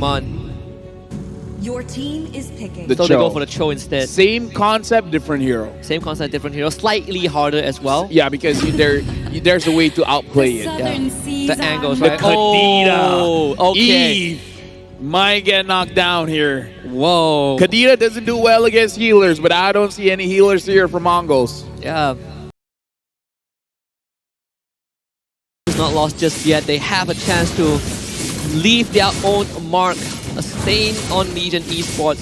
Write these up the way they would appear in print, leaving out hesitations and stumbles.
Come on. Your team is picking. So they go for the Cho instead. Same concept, different hero. Same concept, different hero. Slightly harder as well. Yeah, because there's a way to outplay it. The angles, The right? Kadita. Oh, okay. Eve might get knocked down here. Whoa. Kadita doesn't do well against healers, but I don't see any healers here for Mongolz. Yeah. It's not lost just yet. They have a chance to leave their own mark, a stain on Legion Esports.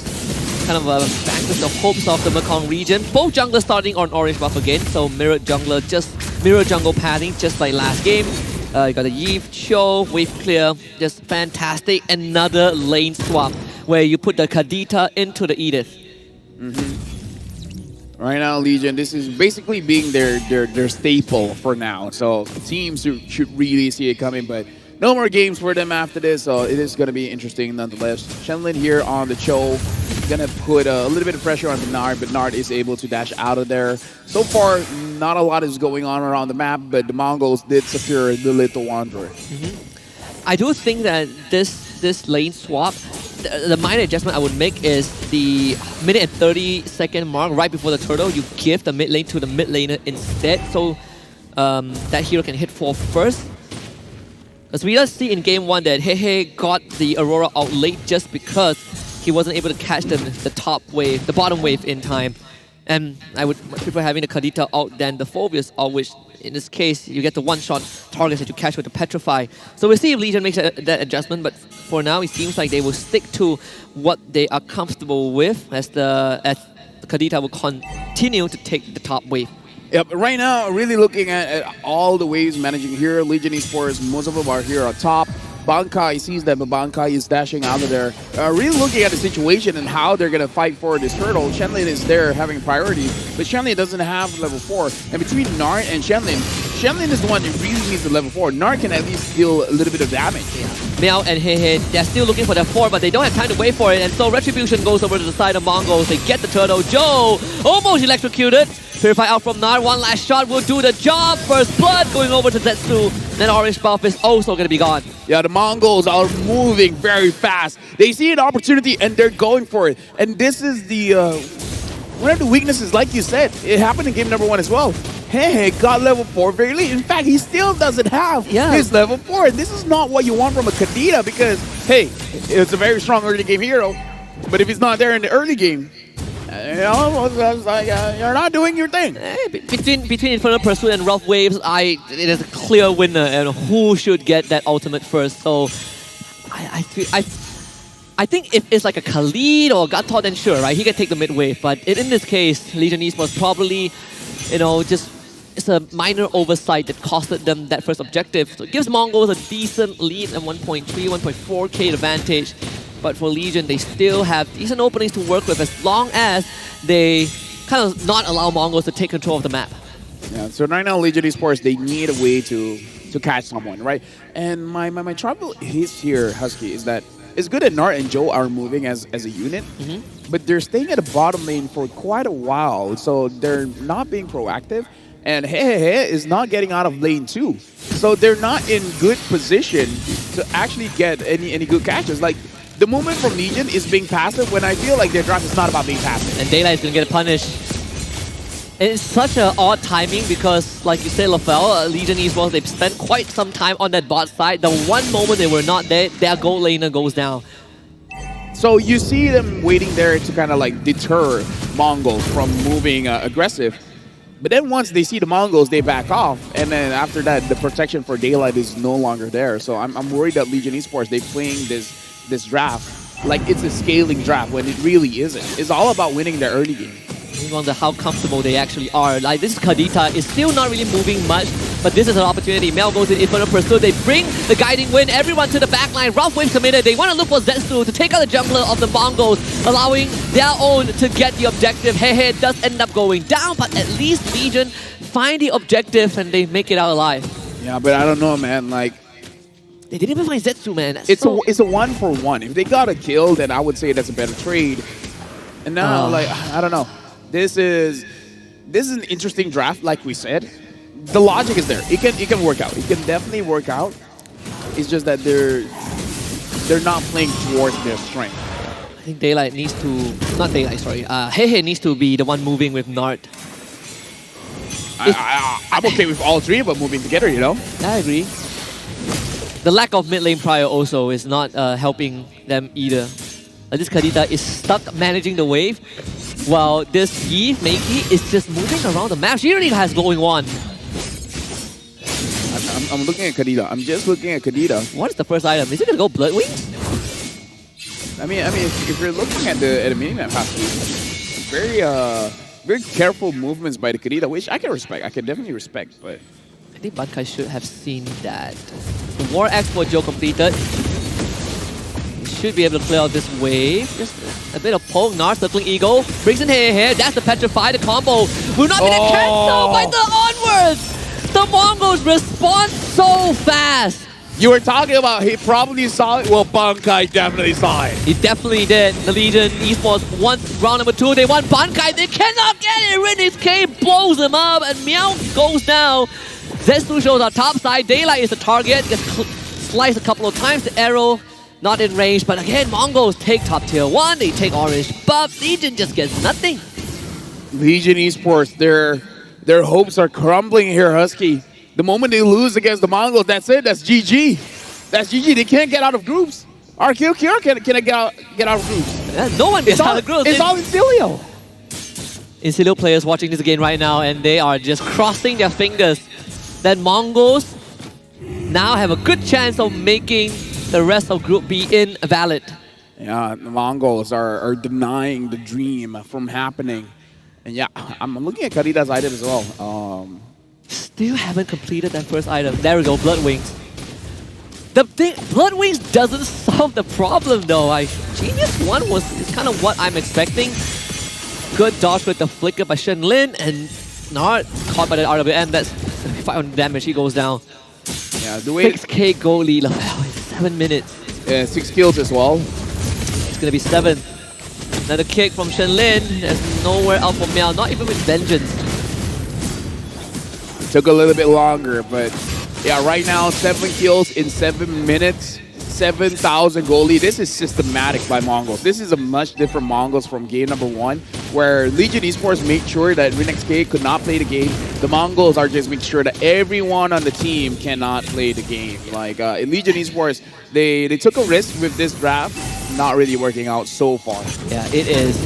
Kind of vanquish the hopes of the Mekong region. Both junglers starting on orange buff again, so mirror jungle pathing just like last game. You got a Eve, Cho, wave clear, just fantastic. Another lane swap where you put the Kadita into the Edith. Right now, Legion, this is basically being their staple for now. So teams should really see it coming, but no more games for them after this, so it is going to be interesting nonetheless. Shenlin here on the Cho, going to put a little bit of pressure on Nard, but Nard is able to dash out of there. So far, not a lot is going on around the map, but the Mongolz did secure the Little Wanderer. I do think that this lane swap, the minor adjustment I would make is the minute and 30-second mark right before the turtle, you give the mid lane to the mid laner instead, so that hero can hit 4 first. As we just see in game 1 that Hehe got the Aurora out late just because he wasn't able to catch the bottom wave in time. And I would prefer having the Kadita out than the Phobius out, which in this case, you get the one-shot targets that you catch with the Petrify. So we'll see if Legion makes that adjustment, but for now, it seems like they will stick to what they are comfortable with as the Kadita will continue to take the top wave. Yep, right now, really looking at all the waves managing here. Legion Esports, most of them are here on top. Bankai sees them, but Bankai is dashing out of there. Really looking at the situation and how they're going to fight for this turtle. Shenlin is there having priority, but Shenlin doesn't have level 4. And between Nard and Shenlin, Shenlin is the one that really needs the level 4. Nard can at least deal a little bit of damage. Meow and Hehe, they're still looking for their 4, but they don't have time to wait for it. And so Retribution goes over to the side of Mongolz. They get the turtle. Joe almost electrocuted. Purify out from Nard. One last shot will do the job. First blood going over to Zetsu. Then orange buff is also going to be gone. Yeah, the Mongolz are moving very fast. They see an opportunity and they're going for it. And this is the one of the weaknesses, like you said. It happened in game number 1 as well. Hey, got level 4 very late. In fact, he still doesn't have his level 4. And this is not what you want from a Kadita because, hey, it's a very strong early game hero. But if he's not there in the early game, you know, it's like, you're not doing your thing. Between Infernal Pursuit and Rough Waves, it is a clear winner, and who should get that ultimate first. So, I think if it's like a Khalid or Gatot, then sure, right? He can take the mid wave. But in this case, Legion Esports probably, you know, just it's a minor oversight that costed them that first objective. So it gives Mongolz a decent lead and 1.3, 1.4k advantage. But for Legion, they still have decent openings to work with as long as they kind of not allow Mongolz to take control of the map. Yeah, so right now, Legion Esports, they need a way to catch someone, right? And my trouble is here, Husky, is that it's good that Nart and Joe are moving as a unit, but they're staying at the bottom lane for quite a while, so they're not being proactive. And Hehe is not getting out of lane 2. So they're not in good position to actually get any good catches. Like, the movement from Legion is being passive when I feel like their draft is not about being passive. And Daylight is going to get punished. It's such an odd timing because, like you said, LaFell, Legion Esports, they've spent quite some time on that bot side. The one moment they were not there, their gold laner goes down. So you see them waiting there to kind of like deter Mongolz from moving aggressive. But then once they see the Mongolz, they back off. And then after that, the protection for Daylight is no longer there. So I'm worried that Legion Esports, they're playing this draft like it's a scaling draft when it really isn't. It's all about winning the early game. I wonder how comfortable they actually are. Like, this Kadita is still not really moving much, but this is an opportunity. Mel goes in Infernal Pursuit. They bring the guiding wind. Everyone to the backline. Rough Wave committed. They want to look for Zetsu to take out the jungler of the Mongolz, allowing their own to get the objective. Hehe does end up going down, but at least Legion find the objective and they make it out alive. Yeah, but I don't know, man. Like, they didn't even find Zetsu, man. It's a 1-for-1. If they got a kill, then I would say that's a better trade. And now, like, I don't know. This is an interesting draft, like we said. The logic is there. It can work out. It can definitely work out. It's just that they're they're not playing towards their strength. I think Daylight needs to, not Daylight, sorry. Hehe needs to be the one moving with Nart. I'm okay with all three of them moving together, you know? I agree. The lack of mid lane prior also is not helping them either. This Kadita is stuck managing the wave, while this Yi, Meiki, is just moving around the map. She already has going on. I'm looking at Kadita. I'm just looking at Kadita. What is the first item? Is it gonna go Blood Wings? I mean, if you're looking at the minimap, very careful movements by the Kadita, which I can respect. I can definitely respect, but I think Bankai should have seen that. The War Axe for Joe completed. He should be able to clear out this wave. Just a bit of poke. Nart circling Eagle. Brings in here. That's the Petrify. The combo will not be cancelled by the onwards. The Mongolz respond so fast. you were talking about he probably saw it. Well, Bankai definitely saw it. He definitely did. The Legion Esports won round number 2. They won Bankai. They cannot get it. Rinix K blows them up and Meow goes down. Zetsu shows on top side. Daylight is the target. Gets sliced a couple of times. The arrow not in range. But again, Mongolz take top tier 1. They take orange buff. Legion just gets nothing. Legion Esports, their hopes are crumbling here, Husky. The moment they lose against the Mongolz, that's it. That's GG. That's GG. They can't get out of groups. RQ Cure can get out of groups. Yeah, no one gets out of groups. It's all Incilio. Incilio players watching this game right now, and they are just crossing their fingers that Mongolz now have a good chance of making the rest of Group B invalid. Yeah, the Mongolz are denying the dream from happening. And yeah, I'm looking at Kadita's item as well. Still haven't completed that first item. There we go, Blood Wings. The thing, Blood Wings doesn't solve the problem though. Genius 1 was kind of what I'm expecting. Good dodge with the flicker by Shen Lin, and Nart caught by the RWM. That's 500 damage. He goes down. Yeah, the way 6k goal lead in 7 minutes. Yeah, 6 kills as well. It's gonna be 7. Another kick from Shen Lin. There's nowhere out for Meow, not even with Vengeance. Took a little bit longer, but yeah, right now 7 kills in 7 minutes, 7,000 goal lead. This is systematic by Mongolz. This is a much different Mongolz from game number 1, where Legion Esports made sure that Rinix K could not play the game. The Mongolz are just making sure that everyone on the team cannot play the game. Like in Legion Esports, they took a risk with this draft, not really working out so far. Yeah, it is.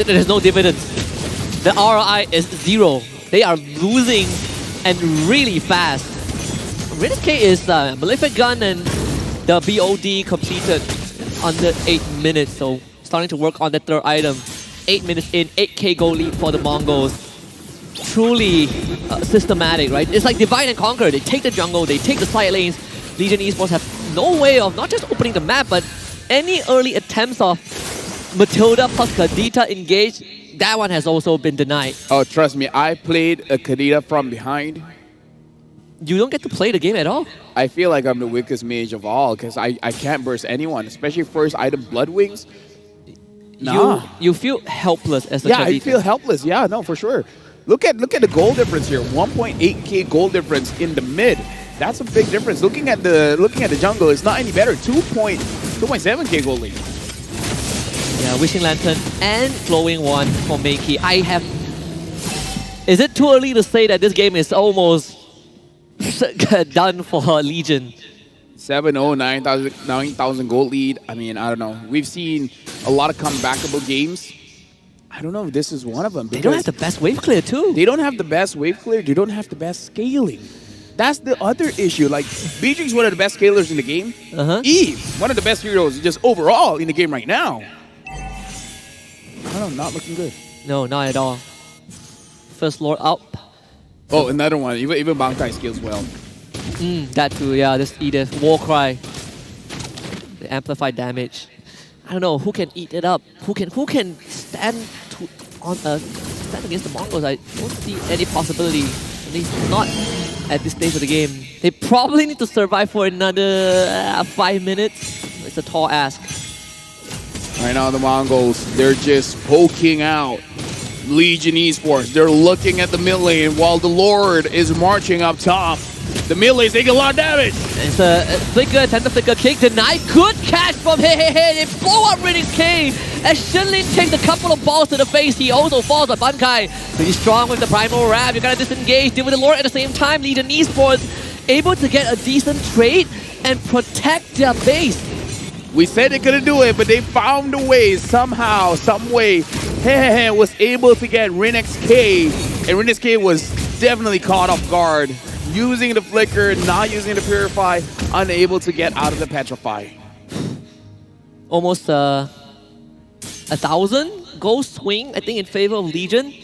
There's no dividends. The ROI is 0. They are losing and really fast. Rinix K is Malefic Gun and the BOD completed under 8 minutes. So starting to work on the third item. 8 minutes in, 8k goal lead for the Mongolz. Truly systematic, right? It's like divide and conquer. They take the jungle, they take the side lanes. Legion Esports have no way of not just opening the map, but any early attempts of Matilda plus Kadita engaged, that one has also been denied. Oh, trust me, I played a Kadita from behind. You don't get to play the game at all. I feel like I'm the weakest mage of all because I can't burst anyone, especially first item Blood Wings. Nah. You feel helpless as a Kadita. I feel helpless. Yeah, no, for sure. Look at the goal difference here. 1.8k goal difference in the mid. That's a big difference. Looking at the jungle, it's not any better. 2.7k goal lead. Yeah, Wishing Lantern and Flowing One for Meiki. Is it too early to say that this game is almost done for Legion? 7-0, 9,000 goal lead. I mean, I don't know. We've seen a lot of comebackable games. I don't know if this is one of them. They don't have the best wave clear too. They don't have the best wave clear. They don't have the best scaling. That's the other issue. Like, Beatrix, one of the best scalers in the game. Eve, one of the best heroes just overall in the game right now. I don't know, not looking good. No, not at all. First Lord up. Oh, another one. Even Bankai skills well. That too, yeah. This Edith. War Cry. The amplified damage. I don't know who can eat it up. Who can stand against the Mongolz? I don't see any possibility. At least not at this stage of the game. They probably need to survive for another 5 minutes. It's a tall ask. Right now, the Mongolz, they're just poking out Legion Esports. They're looking at the mid lane while the Lord is marching up top. The mid lane's taking a lot of damage. It's a flicker, tender flicker kick denied. Good catch from Hey. They blow up Riddick's K. As Shenlin takes a couple of balls to the face, he also falls on Bankai. Pretty strong with the primal wrap. You gotta disengage, deal with the Lord at the same time. Legion Esports able to get a decent trade and protect their base. We said they couldn't do it, but they found a way somehow, some way. Hey was able to get Riddick's K, and Riddick's K was definitely caught off guard. Using the flicker, not using the purify, unable to get out of the petrify. Almost 1,000 gold swing, I think, in favor of Legion.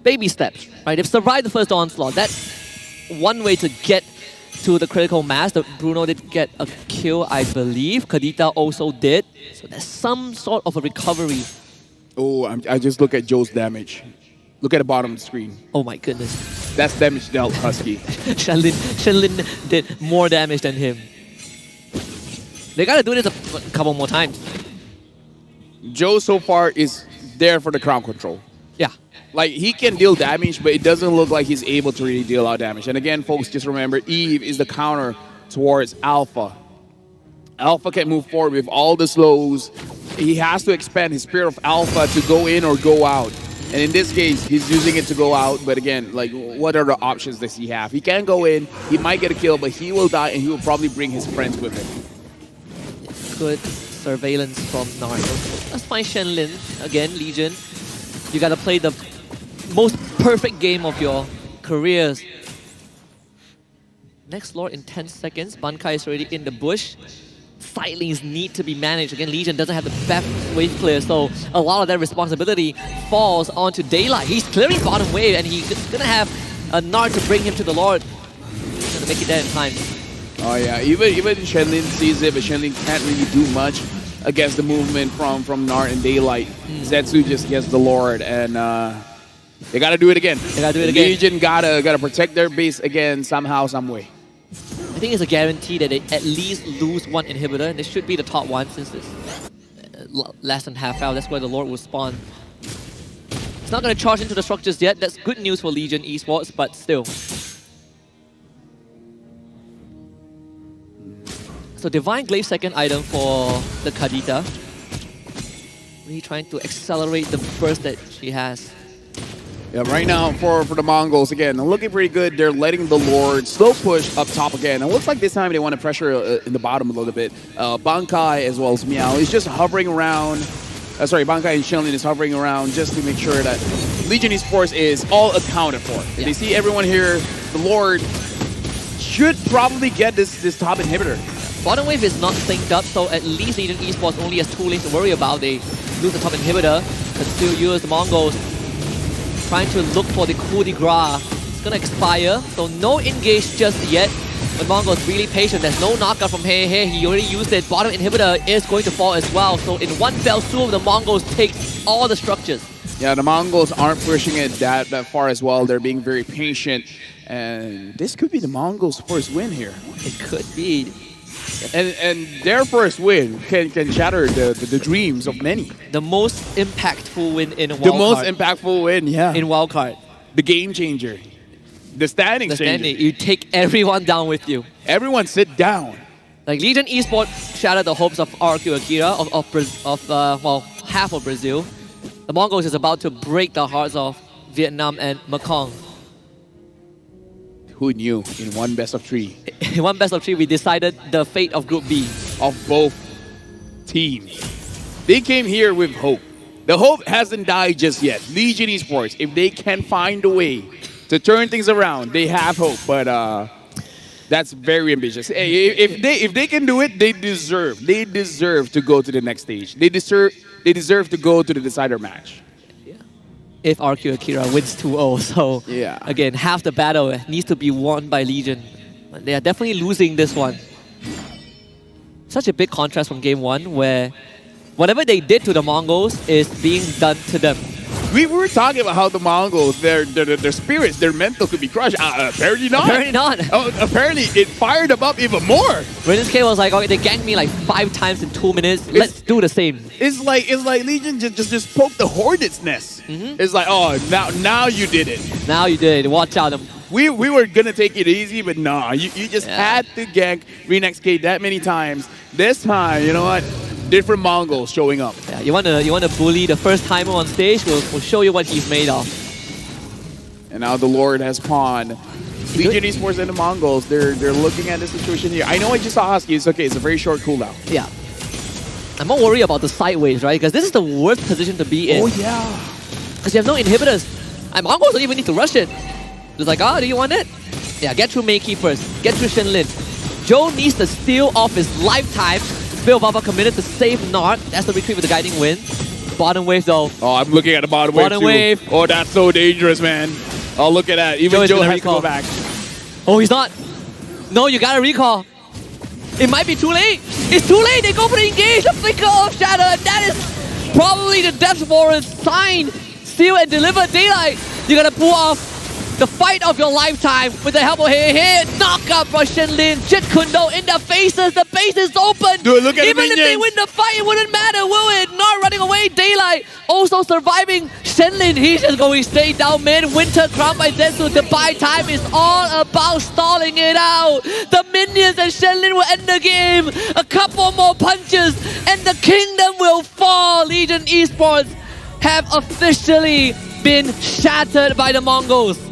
Baby steps, right? They've survived the first onslaught. That's one way to get to the critical mass. Bruno did get a kill, I believe. Kadita also did. So there's some sort of a recovery. Oh, I just look at Joe's damage. Look at the bottom of the screen. Oh my goodness. That's damage dealt, Husky. Shenlin did more damage than him. They gotta do this a couple more times. Joe so far is there for the crown control. Yeah. Like, he can deal damage, but it doesn't look like he's able to really deal out damage. And again, folks, just remember, Eve is the counter towards Alpha. Alpha can move forward with all the slows. He has to expand his Spirit of Alpha to go in or go out. And in this case, he's using it to go out. But again, like, what are the options does he have? He can go in, he might get a kill, but he will die, and he will probably bring his friends with him. Good surveillance from Naruto. Let's find Shenlin. Again, Legion. You gotta play the most perfect game of your careers. Next Lord in 10 seconds. Bankai is already in the bush. Side lanes need to be managed. Again, Legion doesn't have the best wave clear, so a lot of that responsibility falls onto Daylight. He's clearing bottom wave, and he's gonna have a Nard to bring him to the Lord. He's gonna make it there in time. Oh yeah, even Shenlin sees it, but Shenlin can't really do much against the movement from Nard and Daylight. Zetsu just gets the Lord, and they gotta do it again. They gotta do it again. Legion gotta protect their base again somehow, some way. I think it's a guarantee that they at least lose one inhibitor, and it should be the top one since it's less than half out. That's where the Lord will spawn. It's not going to charge into the structures yet. That's good news for Legion Esports, but still. So Divine Glaive second item for the Kadita. Really trying to accelerate the burst that she has. Yeah, right now for the Mongolz, again, they're looking pretty good. They're letting the Lord slow push up top again. It looks like this time they want to pressure in the bottom a little bit. Bankai as well as Meow is just hovering around. Sorry, Bankai and Shenlin is hovering around just to make sure that Legion Esports is all accounted for. If they see everyone here, the Lord should probably get this top inhibitor. Bottom wave is not synced up, so at least Legion Esports only has 2 lanes to worry about. They lose the top inhibitor, but still use the Mongolz. Trying to look for the coup de grace. It's gonna expire, so no engage just yet. But Mongol's really patient. There's no knockout from Hey. He already used it. Bottom inhibitor is going to fall as well. So in one fell swoop, the Mongolz take all the structures. Yeah, the Mongolz aren't pushing it that far as well. They're being very patient. And this could be the Mongol's first win here. It could be. And their first win can shatter the dreams of many. The most impactful win in a wildcard. The most impactful win, yeah. In wildcard. The game changer. The standing changer. You take everyone down with you. Everyone sit down. Like Legion Esports shattered the hopes of RQ Akira, well, half of Brazil. The Mongolz is about to break the hearts of Vietnam and Mekong. Who knew in one best of 3? In one best of 3, we decided the fate of Group B. Of both teams. They came here with hope. The hope hasn't died just yet. Legion Esports, if they can find a way to turn things around, they have hope. But that's very ambitious. Hey, if they can do it, they deserve to go to the next stage. They deserve to go to the decider match. If RQ Akira wins 2-0. So yeah. Again, half the battle needs to be won by Legion. They are definitely losing this one. Such a big contrast from game 1 where whatever they did to the Mongolz is being done to them. We were talking about how the Mongolz, their spirits, their mental could be crushed. Apparently not. Apparently not. Apparently it fired them up even more. Riddick's K was like, okay, they ganked me like 5 times in 2 minutes. Let's do the same. It's like Legion just poked the hornet's nest. It's like, oh, now you did it. Now you did. Watch out. We were gonna take it easy, but nah, you just had to gank ReNextK that many times. This time, you know what? Different Mongolz showing up. Yeah, you wanna bully the first timer on stage? We'll show you what he's made of. And now the Lord has pawned. Legion Esports and the Mongolz, they're looking at the situation here. I know I just saw Husky. It's okay. It's a very short cooldown. Yeah. I'm more worried about the sideways, right? Because this is the worst position to be in. Oh, yeah. Because you have no inhibitors. And Mongolz don't even need to rush it. It's like, oh, do you want it? Yeah, get through Meiki first. Get through Shenlin. Joe needs to steal off his lifetime. Phil Baba committed to save Nart. That's the retreat with the guiding wind. Bottom wave though. Oh, I'm looking at the bottom wave Bottom too. wave. Oh, that's so dangerous, man. Oh, look at that. Even Joe has to go back. Oh, he's not. No, you gotta recall. It might be too late. It's too late. They go for the engage. The flicker of shadow. And that is probably the Death Warren's sign. Steal and deliver daylight. You gotta pull off the fight of your lifetime with the help of Hey. Knock up Russian Lin. Jit Kundo in their faces. The base is open. Dude, look at Even the if they win the fight, it wouldn't matter, will it? Not running away. Daylight also surviving. Shenlin, he's just going straight down mid. Winter crown by Zensu to buy time is all about stalling it out. The minions and Shenlin will end the game. A couple more punches and the kingdom will fall. Legion Esports have officially been shattered by the Mongolz.